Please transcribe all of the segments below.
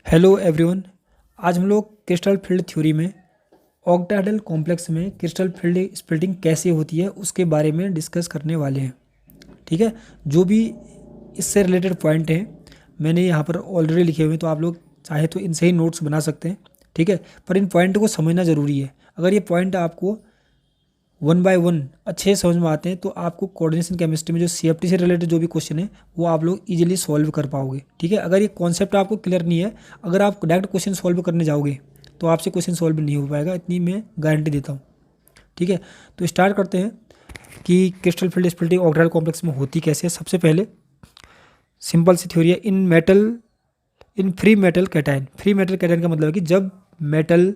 Hello everyone. आज हम लोग क्रिस्टल फील्ड थ्योरी में ऑक्टाहेड्रल कॉम्प्लेक्स में क्रिस्टल फील्ड स्प्लिटिंग कैसे होती है उसके बारे में डिस्कस करने वाले हैं। ठीक है, जो भी इससे रिलेटेड पॉइंट हैं मैंने यहाँ पर ऑलरेडी लिखे हुए हैं, तो आप लोग चाहे तो इनसे ही नोट्स बना सकते हैं। ठीक है, पर इन पॉइंट को समझना ज़रूरी है। अगर ये पॉइंट आपको वन बाय वन अच्छे से समझ में आते हैं तो आपको कोऑर्डिनेशन केमिस्ट्री में जो सीएफटी से रिलेटेड जो भी क्वेश्चन है वो आप लोग इजीली सॉल्व कर पाओगे। ठीक है, अगर ये कॉन्सेप्ट आपको क्लियर नहीं है, अगर आप डायरेक्ट क्वेश्चन सॉल्व करने जाओगे तो आपसे क्वेश्चन सॉल्व नहीं हो पाएगा, इतनी मैं गारंटी देता हूँ। ठीक है, तो स्टार्ट करते हैं कि crystal field splitting octahedral complex में होती कैसे है। सबसे पहले सिंपल सी थ्योरी है, in free metal cation. Free metal cation का मतलब है कि जब मेटल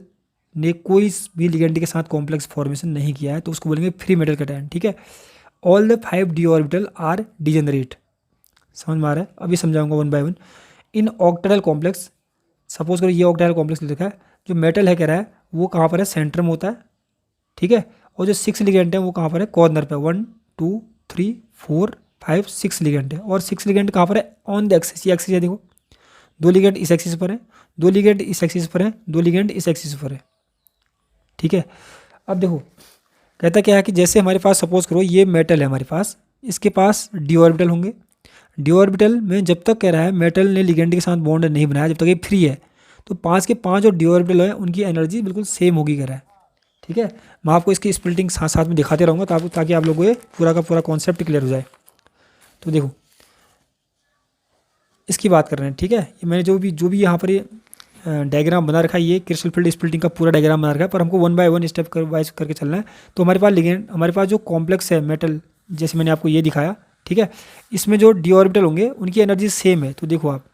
ने कोई भी लिगेंड के साथ कॉम्प्लेक्स फॉर्मेशन नहीं किया है तो उसको बोलेंगे फ्री मेटल कैटायन। ठीक है, all the 5 d orbital are degenerate. समझ में आ रहा है? अभी समझाऊंगा one by one. In octahedral complex, suppose करो ये ऑक्टाहेड्रल कॉम्प्लेक्स लिखा है, जो मेटल है कह रहा है वो कहाँ पर है, सेंटर में होता है। ठीक है, और जो 6 लिगेंड है वो कहाँ पर है, कॉर्नर पे। 1 2 3 4 5 6 लिगेंड है, और 6 लिगेंड कहाँ पर है, ऑन द एक्सिस। ये एक्सिस है, देखो 2 लिगेंड इस एक्सिस पर है, 2 लिगेंड इस एक्सिस पर है, 2 लिगेंड इस एक्सिस पर है। ठीक है, अब देखो कहता क्या है कि जैसे हमारे पास सपोज करो ये मेटल है हमारे पास, इसके पास डी ऑर्बिटल होंगे। डी ऑर्बिटल में जब तक कह रहा है मेटल ने लिगेंड के साथ बॉन्ड नहीं बनाया, जब तक ये फ्री है, तो 5 के 5 जो डी ऑर्बिटल है उनकी एनर्जी बिल्कुल सेम होगी कह रहा है। ठीक है, मैं आपको इसकी स्प्लिटिंग साथ साथ में दिखाते रहूँगा ताकि आप लोगों को ये पूरा का पूरा कॉन्सेप्ट क्लियर हो जाए। तो देखो इसकी बात कर रहे हैं। ठीक है, ये मैंने जो भी यहाँ पर ये डायग्राम बना रखा है, ये क्रिस्टल फील्ड स्प्लिटिंग का पूरा डायग्राम बना रखा है, पर हमको one by one step wise करके चलना है। तो हमारे पास लिगेंड, हमारे पास जो कॉम्प्लेक्स है मेटल, जैसे मैंने आपको ये दिखाया। ठीक है, इसमें जो डी ऑर्बिटल होंगे उनकी एनर्जी सेम है। तो देखो आप,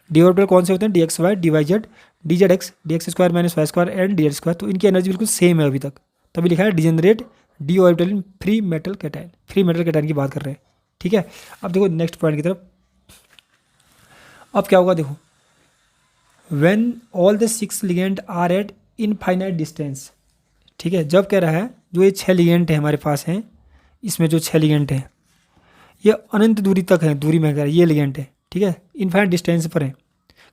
डी ऑर्बिटल कौन से होते हैं, d x y d y z d z x d x square minus y square and d z square. तो इनकी एनर्जी बिल्कुल सेम है अभी तक, तभी लिखा है डिजेनरेट डी ऑर्बिटल इन free metal cation. Free metal cation की बात कर रहे हैं। ठीक है, अब देखो नेक्स्ट पॉइंट की तरफ। अब क्या होगा देखो, when all the 6 ligand are at infinite distance. ठीक है, जब कह रहा है जो ये 6 लिगेंड है हमारे पास हैं, इसमें जो 6 लिगेंड हैं ये अनंत दूरी तक है, दूरी में कह रहा है ये लिगेंड है। ठीक है, इनफाइनाइट डिस्टेंस पर है,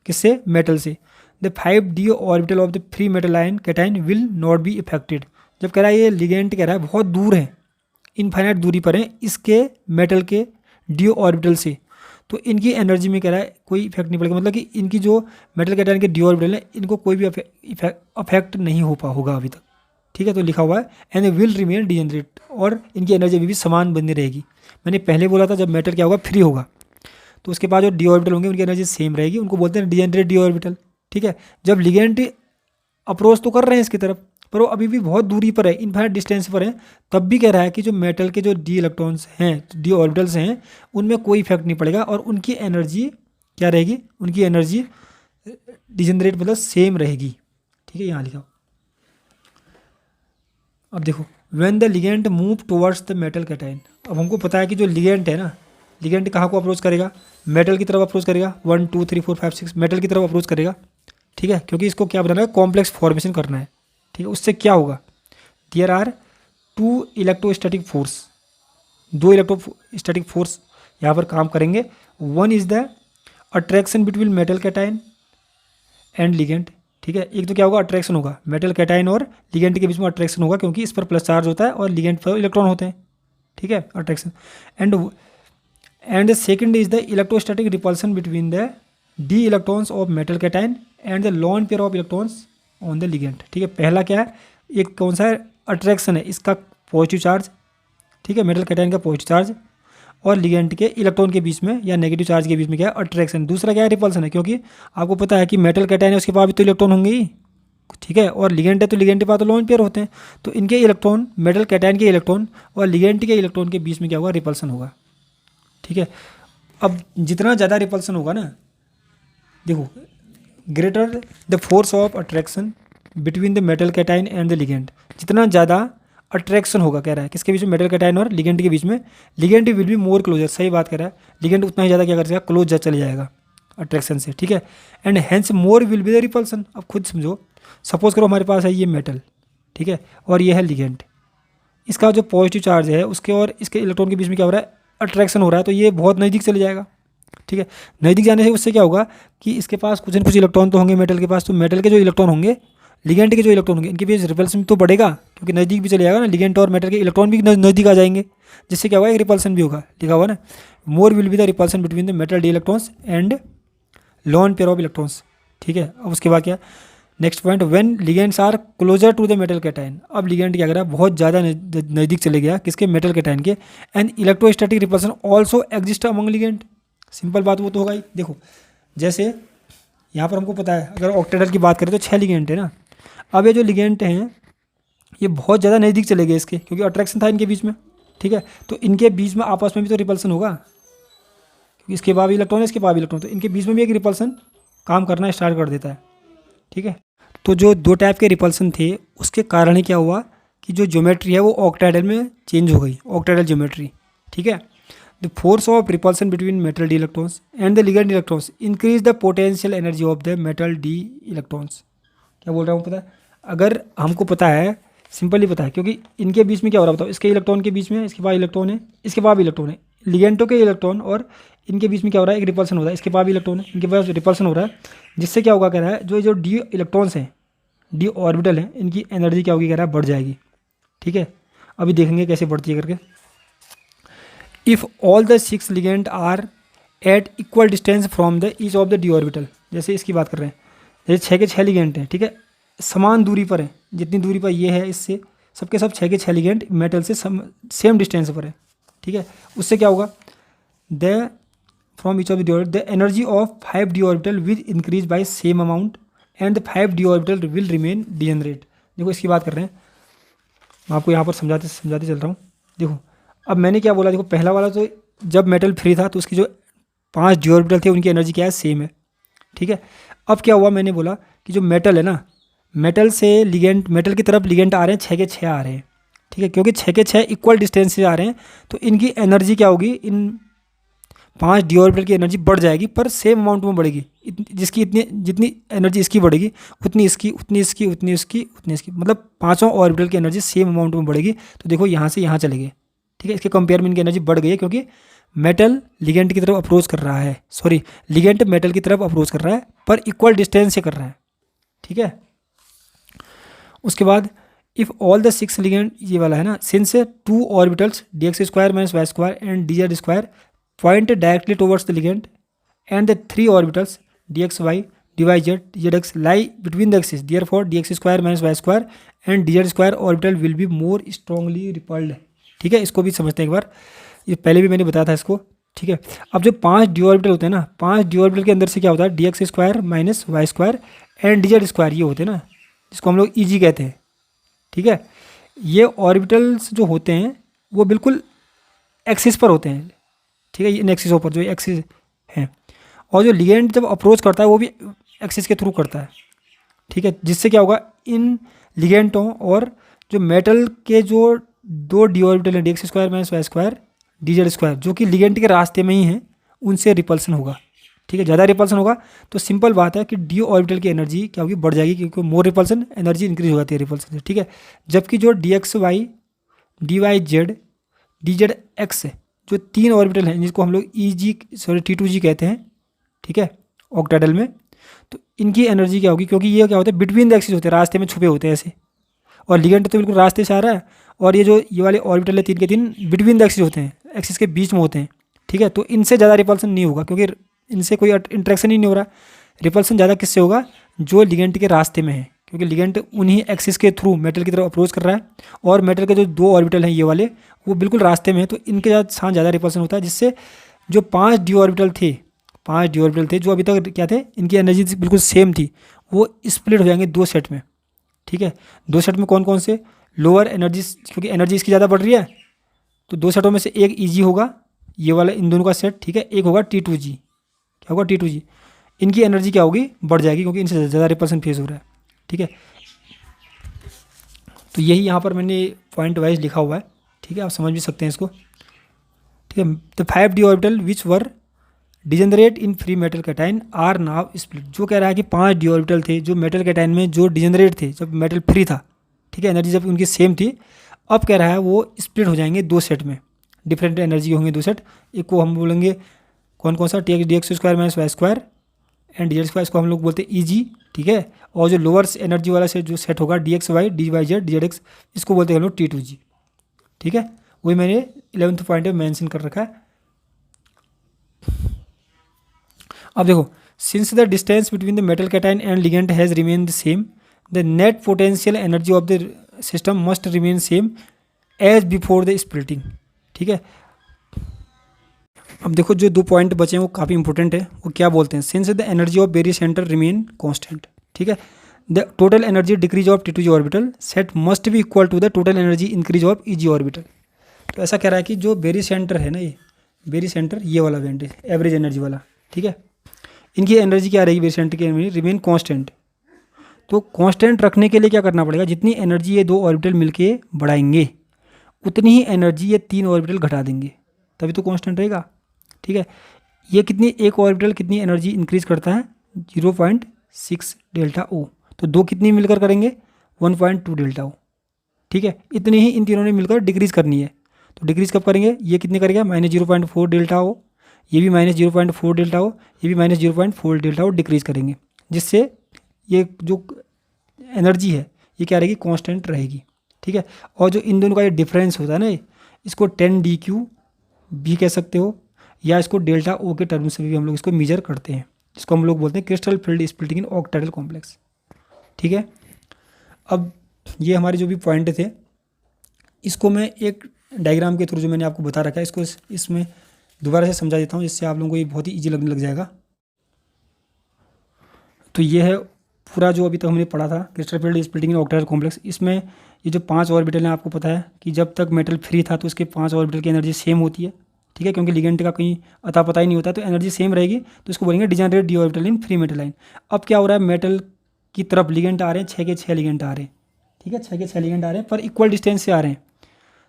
किससे, मेटल से। The 5 d orbital of the free metal ion cation will not be affected. जब कह रहा है ये लिगेंड कह रहा है बहुत दूर है, इनफाइनाइट दूरी पर है इसके मेटल के डी ऑर्बिटल से, तो इनकी एनर्जी में कह रहा है कोई इफेक्ट नहीं पड़ेगा। मतलब कि इनकी जो मेटल कैटायन के डी ऑर्बिटल है इनको कोई भी अफेक्ट नहीं होगा अभी तक। ठीक है, तो लिखा हुआ है एंड विल रिमेन डिजेनरेट, और इनकी एनर्जी अभी भी समान बनी रहेगी। मैंने पहले बोला था जब मेटल क्या होगा, फ्री होगा, तो उसके बाद जो डी ऑर्बिटल होंगे उनकी एनर्जी सेम रहेगी, उनको बोलते हैं डिजेनरेट डी ऑर्बिटल। ठीक है, जब लिगेंड अप्रोच तो कर रहे हैं इसकी तरफ, पर वो अभी भी बहुत दूरी पर है, इनफाइनाइट डिस्टेंस पर है, तब भी कह रहा है कि जो मेटल के जो डी इलेक्ट्रॉन्स हैं, डी ऑर्बिटल्स हैं, उनमें कोई इफेक्ट नहीं पड़ेगा और उनकी एनर्जी क्या रहेगी, उनकी एनर्जी डिजेनरेट मतलब सेम रहेगी। ठीक है, यहाँ लिखा। अब देखो when the ligand move towards the metal cation. अब हमको पता है कि जो लिगेंड है ना, लिगेंड कहाँ को अप्रोच करेगा, मेटल की तरफ अप्रोच करेगा। 1 2 3 4 5 6 मेटल की तरफ अप्रोच करेगा। ठीक है, क्योंकि इसको क्या बनाना है, कॉम्प्लेक्स फॉर्मेशन करना है। ठीक है, उससे क्या होगा, there are 2 electrostatic force, 2 electrostatic force यहाँ पर काम करेंगे। One is the attraction between metal cation and ligand. ठीक है, एक तो क्या होगा, अट्रैक्शन होगा, मेटल कैटायन और लिगेंड के बीच में अट्रैक्शन होगा, क्योंकि इस पर प्लस चार्ज होता है और लिगेंड पर इलेक्ट्रॉन होते हैं। ठीक है, attraction. And the second is the electrostatic repulsion between the D electrons of metal cation and the lawn pair of electrons on the ligand. ठीक है, पहला क्या है, एक कौन सा है, अट्रैक्शन है, इसका पॉजिटिव चार्ज। ठीक है, मेटल कैटायन का पॉजिटिव चार्ज और लिगेंड के इलेक्ट्रॉन के बीच में या नेगेटिव चार्ज के बीच में क्या है, अट्रैक्शन। दूसरा क्या है, रिपल्सन है, क्योंकि आपको पता है कि मेटल कैटायन है उसके पास भी तो इलेक्ट्रॉन होंगे ही। ठीक है, और लिगेंड है तो लिगेंड के पास तो लोन पेयर होते हैं, तो इनके इलेक्ट्रॉन, मेटल कैटायन के इलेक्ट्रॉन और लिगेंड के इलेक्ट्रॉन के बीच में क्या होगा, रिपल्सन होगा। ठीक है, अब जितना ज़्यादा रिपल्सन होगा ना, देखो greater the force of attraction between the metal cation and the ligand, जितना ज़्यादा अट्रैक्शन होगा कह रहा है किसके बीच में, मेटल कैटायन और लिगेंड के बीच में, ligand will be more closer. सही बात कह रहा है, लिगेंड उतना ही ज़्यादा क्या कर जाएगा, क्लोजर चले जाएगा अट्रैक्शन से। ठीक है, and hence more will be the repulsion. अब खुद समझो, सपोज करो हमारे पास है ये मेटल, ठीक है, और ये है लिगेंड, इसका जो पॉजिटिव चार्ज है उसके और इसके इलेक्ट्रॉन के बीच में क्या हो रहा है, अट्रैक्शन हो रहा है, तो ये बहुत नज़दीक चले जाएगा। ठीक है। नज़दीक जाने से उससे क्या होगा कि इसके पास कुछ न कुछ इलेक्ट्रॉन तो होंगे मेटल के पास, तो मेटल के जो इलेक्ट्रॉन होंगे, लिगेंड के जो इलेक्ट्रॉन होंगे, इनके बीच रिपल्सन तो बढ़ेगा, क्योंकि नज़दीक भी चले जाएगा ना, लिगेंड और मेटल के इलेक्ट्रॉन भी नज़दीक आ जाएंगे, जिससे क्या होगा, एक रिपल्सन भी होगा, लिखा हुआ ना, more will be the repulsion between the metal d electrons and lone pair of electrons. ठीक है। अब उसके बाद क्या, next point, when ligands are closer to the metal cation. अब लिगेंड क्या करा, बहुत ज़्यादा नज़दीक चले गया किसके, मेटल कैटायन के, and electrostatic repulsion also exist among ligand. Simple बात वो तो होगा ही। देखो जैसे यहाँ पर हमको पता है, अगर ऑक्टेडल की बात करें तो 6 लिगेंड है ना। अब ये जो लिगेंड हैं ये बहुत ज़्यादा नज़दीक चले गए इसके, क्योंकि अट्रैक्शन था इनके बीच में। ठीक है। तो इनके बीच में आपस में भी तो रिपल्सन होगा, क्योंकि इसके बाद इलेक्ट्रॉन है, इसके बाद इलेक्ट्रॉन, तो इनके बीच में भी एक रिपल्सन काम करना स्टार्ट कर देता है। ठीक है। तो जो दो टाइप के रिपल्सन थे उसके कारण ही क्या हुआ कि जो ज्योमेट्री है वो ऑक्टाइडल में चेंज हो गई, ऑक्टाइडल ज्योमेट्री। ठीक है। The force of repulsion between metal d electrons and the ligand electrons increase the potential energy of the metal d electrons. क्या बोल रहा हूँ पता है, अगर हमको पता है, सिंपली पता है, क्योंकि इनके बीच में क्या हो रहा है बताओ, इसके इलेक्ट्रॉन के बीच में, इसके पास इलेक्ट्रॉन है, इसके पास भी इलेक्ट्रॉन है, लिगेंडों के इलेक्ट्रॉन और इनके बीच में क्या हो रहा है, एक रिपल्सन हो रहा है, इसके पास भी इलेक्ट्रॉन है, इनके पास रिपल्सन हो रहा है, जिससे क्या होगा कह रहा है, जो डी इलेक्ट्रॉन्स हैं, डी ऑर्बिटल हैं, इनकी एनर्जी क्या होगी कह रहा है, बढ़ जाएगी। ठीक है। अभी देखेंगे कैसे बढ़ती है करके। If all the 6 ligand are at equal distance from the each of the d orbital, जैसे इसकी बात कर रहे हैं, जैसे 6 के 6 लिगेंड हैं, ठीक है, समान दूरी पर है, जितनी दूरी पर ये है इससे, सबके सब 6 के 6 लिगेंड मेटल से सेम डिस्टेंस पर है। ठीक है। उससे क्या होगा, the from each of the d orbital the energy of 5 d orbital will increase by same amount and the 5 d orbital will remain degenerate. देखो इसकी बात कर रहे हैं, मैं आपको यहाँ पर समझाते समझाते चल रहा हूँ। देखो अब मैंने क्या बोला, देखो पहला वाला तो जब मेटल फ्री था तो उसकी जो 5 डी ऑर्बिटल थे उनकी एनर्जी क्या है, सेम है। ठीक है। अब क्या हुआ, मैंने बोला कि जो मेटल है ना, मेटल से लिगेंड, मेटल की तरफ लिगेंड आ रहे हैं, 6 के 6 आ रहे हैं। ठीक है। क्योंकि 6 के 6 इक्वल डिस्टेंस से आ रहे हैं तो इनकी एनर्जी क्या होगी, इन 5 डी ऑर्बिटल की एनर्जी बढ़ जाएगी, पर सेम अमाउंट में बढ़ेगी, जिसकी इतनी जितनी एनर्जी इसकी बढ़ेगी उतनी इसकी, उतनी इसकी, उतनी इसकी, उतनी इसकी, मतलब पाँचों ऑर्बिटल की एनर्जी सेम अमाउंट में बढ़ेगी। तो देखो यहाँ से यहाँ चले गए। ठीक है। इसके कंपेयर में इनकी एनर्जी बढ़ गई है, क्योंकि मेटल लिगेंड की तरफ अप्रोच कर रहा है, सॉरी लिगेंड मेटल की तरफ अप्रोच कर रहा है, पर इक्वल डिस्टेंस से कर रहा है। ठीक है। उसके बाद इफ़ ऑल द 6 लिगेंड, ये वाला है ना, since 2 orbitals dx² minus y² and dz² point directly towards the ligand and the 3 orbitals dxy, dyz, zx lie between the axes, therefore dx² minus y² and dz² orbital will be more strongly repelled। ठीक है। इसको भी समझते हैं एक बार, ये पहले भी मैंने बताया था इसको। ठीक है। अब जो 5 डी ऑर्बिटल होते हैं ना, 5 डी ऑर्बिटल के अंदर से क्या होता है, dx² minus y² and dz² ये होते हैं ना, जिसको हम लोग ईजी कहते हैं। ठीक है। ये ऑर्बिटल्स जो होते हैं वो बिल्कुल एक्सिस पर होते हैं। ठीक है। इन एक्सिसों पर जो एक्सिस हैं, और जो लिगेंड जब अप्रोच करता है वो भी एक्सिस के थ्रू करता है। ठीक है। जिससे क्या होगा, इन लिगेंडों और जो मेटल के जो 2 डी ऑर्बिटल हैं, dx² माइनस y² dz², जो कि लिगेंड के रास्ते में ही हैं, उनसे रिपल्सन होगा। ठीक है। ज़्यादा रिपल्सन होगा तो सिंपल बात है कि डी ऑर्बिटल की एनर्जी क्या होगी, बढ़ जाएगी, क्योंकि मोर रिपल्सन एनर्जी इंक्रीज हो जाती है रिपल्सन से। ठीक है। जबकि जो dxy, dyz, dzx जो 3 ऑर्बिटल हैं, जिसको हम लोग T2g कहते हैं, ठीक है, ऑक्टाइडल में, तो इनकी एनर्जी क्या होगी, क्योंकि ये क्या होता है, बिटवीन द एक्सिस होते हैं, रास्ते में छुपे होते हैं ऐसे, और लिगेंड तो बिल्कुल रास्ते से आ रहा है, और ये वाले ऑर्बिटल है 3 के 3 बिटवीन द एक्सिस होते हैं, एक्सिस के बीच में होते हैं। ठीक है। तो इनसे ज़्यादा रिपल्सन नहीं होगा, क्योंकि इनसे कोई इंट्रैक्शन ही नहीं हो रहा। रिपल्सन ज़्यादा किससे होगा, जो लिगेंड के रास्ते में है, क्योंकि लिगेंड उन्हीं एक्सिस के थ्रू मेटल की तरफ अप्रोच कर रहा है, और मेटल के जो 2 ऑर्बिटल हैं ये वाले, वो बिल्कुल रास्ते में है, तो इनके साथ ज़्यादा रिपल्सन होता है, जिससे जो 5 डी ऑर्बिटल थे जो अभी तक क्या थे, इनकी एनर्जी बिल्कुल सेम थी, वो स्प्लिट हो जाएंगे 2 सेट में। ठीक है। 2 सेट में कौन कौन से, लोअर एनर्जी, क्योंकि एनर्जी इसकी ज़्यादा बढ़ रही है, तो 2 सेटों में से एक ईजी होगा, ये वाला इन दोनों का सेट। ठीक है। एक होगा T2g, क्या होगा T2g, इनकी एनर्जी क्या होगी, बढ़ जाएगी, क्योंकि इनसे ज़्यादा रिपल्सन फेस हो रहा है। ठीक है। तो यही यहाँ पर मैंने पॉइंट वाइज लिखा हुआ है। ठीक है। आप समझ भी सकते हैं इसको। ठीक है। The 5 d orbital which were degenerate in free metal cation are now split. जो कह रहा है कि 5 डी ऑर्बिटल थे जो मेटल कैटाइन में जो डिजेनरेट थे जब मेटल फ्री था, ठीक है, एनर्जी जब उनकी सेम थी, अब कह रहा है वो स्प्लिट हो जाएंगे 2 सेट में, डिफरेंट एनर्जी होंगे 2 सेट। एक को हम बोलेंगे कौन कौन सा, d x square minus y square and d z square, इसको हम लोग बोलते हैं ई जी, ठीक है। और जो लोअर एनर्जी वाला से जो सेट होगा d x y, d y z, d z x, इसको बोलते हैं हम लोग टी टू जी, ठीक है। वही मैंने 11th पॉइंट में मेंशन कर रखा है। अब देखो, since the distance between the metal cation and ligand has remain the same, the net potential energy of the system must remain same as before the splitting, ठीक है। अब देखो जो 2 पॉइंट बचे हैं वो काफ़ी इंपॉर्टेंट है। वो क्या बोलते हैं, since the energy of various centre remain constant, ठीक है, the total energy decrease of t two g orbital set must be equal to the total energy increase of e g orbital. तो ऐसा कह रहा है कि जो वेरियस सेंटर है ना, ये वेरियस सेंटर, ये वाला बैंड है एवरेज एनर्जी वाला, ठीक है, इनकी एनर्जी क्या रहेगी, वेरियस सेंटर की एनर्जी रिमेन कॉन्स्टेंट। तो कॉन्स्टेंट रखने के लिए क्या करना पड़ेगा, जितनी एनर्जी ये 2 ऑर्बिटल मिलके बढ़ाएंगे उतनी ही एनर्जी ये 3 ऑर्बिटल घटा देंगे, तभी तो कांस्टेंट रहेगा, ठीक है। ये कितनी, एक ऑर्बिटल कितनी एनर्जी इंक्रीज करता है, 0.6 डेल्टा ओ, तो 2 कितनी मिलकर करेंगे, 1.2 डेल्टा ओ, ठीक है। इतनी ही इन तीनों ने मिलकर डिक्रीज करनी है। तो डिक्रीज कब करेंगे, ये कितने करेगा, -0.4 डेल्टा ओ, ये भी -0.4 डेल्टा ओ, ये भी -0.4 डेल्टा ओ डिक्रीज करेंगे, जिससे ये जो एनर्जी है ये क्या रहेगी, कांस्टेंट रहेगी, ठीक है। और जो इन दोनों का ये डिफरेंस होता है ना, इसको 10 डी क्यू भी कह सकते हो, या इसको डेल्टा ओ के टर्म से भी हम लोग इसको मेजर करते हैं, जिसको हम लोग बोलते हैं क्रिस्टल फील्ड स्प्लिटिंग इन ऑक्टाइडल कॉम्प्लेक्स, ठीक है। अब ये हमारे जो भी पॉइंट थे, इसको मैं एक डायग्राम के थ्रू जो मैंने आपको बता रखा है, इसको इसमें दोबारा से समझा देता हूँ, जिससे आप लोगों को ये बहुत ही ईजी लगने लग जाएगा। तो ये है पूरा जो अभी तक हमने पढ़ा था क्रिस्टल फील्ड स्प्लिटिंग इन ऑक्टाइडल कॉम्प्लेक्स। इसमें ये जो 5 ऑर्बिटल हैं, आपको पता है कि जब तक मेटल फ्री था तो उसके 5 ऑर्बिटल की एनर्जी सेम होती है, ठीक है, क्योंकि लिगेंड का कहीं अता पता ही नहीं होता, तो एनर्जी सेम रहेगी, तो इसको बोलेंगे डिजेनरेट डी ऑर्बिटल इन फ्री मेटल लाइन। अब क्या हो रहा है, मेटल की तरफ लिगेंड आ रहे हैं, 6 के 6 लिगेंड आ रहे हैं, ठीक है, 6 के 6 लिगेंड आ रहे हैं, पर इक्वल डिस्टेंस से आ रहे हैं,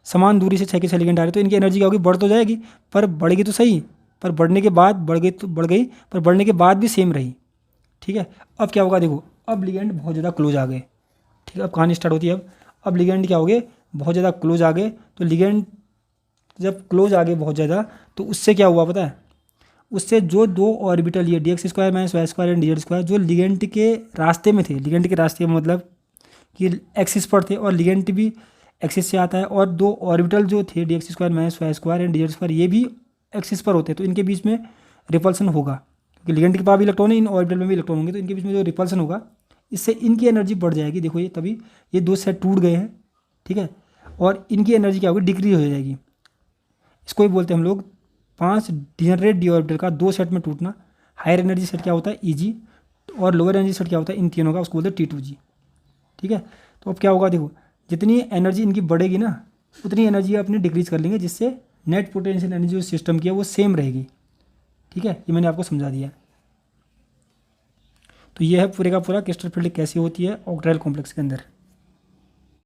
समान दूरी से 6 के 6 लिगेंड आ रहे हैं, तो इनकी एनर्जी क्या होगी, बढ़ तो जाएगी, पर बढ़ेगी तो सही, पर बढ़ने के बाद बढ़ गई तो बढ़ गई, पर बढ़ने के बाद भी सेम रही, ठीक है। अब क्या होगा, देखो अब लिगेंड बहुत ज़्यादा क्लोज आ गए, ठीक है, अब कहानी स्टार्ट होती है। अब लिगेंड क्या हो गए, बहुत ज़्यादा क्लोज आ गए। तो लिगेंड जब क्लोज आ गए बहुत ज़्यादा, तो उससे क्या हुआ पता है, उससे जो 2 ऑर्बिटल ये d x square minus y square and d z square जो लिगेंड के रास्ते में थे, लिगेंड के रास्ते में मतलब कि एक्सिस पर थे, और लिगेंड भी एक्सिस से आता है, और 2 ऑर्बिटल जो थे d x square minus y square and d z square ये भी एक्सिस पर होते हैं, तो इनके बीच में रिपल्सन होगा, क्योंकि लिगेंड के पास भी इलेक्ट्रॉन है, इन ऑर्बिटल में भी इलेक्ट्रॉन होंगे, तो इनके बीच में जो रिपल्सन होगा, इससे इनकी एनर्जी बढ़ जाएगी। देखो ये तभी ये 2 सेट टूट गए हैं, ठीक है, और इनकी एनर्जी क्या होगी, डिक्रीज हो जाएगी। इसको ही बोलते हैं हम लोग 5 डिजेनरेट डी ऑर्बिटल का 2 सेट में टूटना। हायर एनर्जी सेट क्या होता है, ई जी, और लोअर एनर्जी सेट क्या होता है, इन तीनों का, उसको बोलते हैं टी टू जी, ठीक है। तो अब क्या होगा, देखो जितनी एनर्जी इनकी बढ़ेगी ना, उतनी एनर्जी अपनी डिक्रीज कर लेंगे, जिससे नेट पोटेंशियल एनर्जी जो सिस्टम की है वो सेम रहेगी, ठीक है। ये मैंने आपको समझा दिया। तो ये है पूरे का पूरा क्रिस्टल फील्ड कैसी होती है ऑक्टाइडल कॉम्प्लेक्स के अंदर।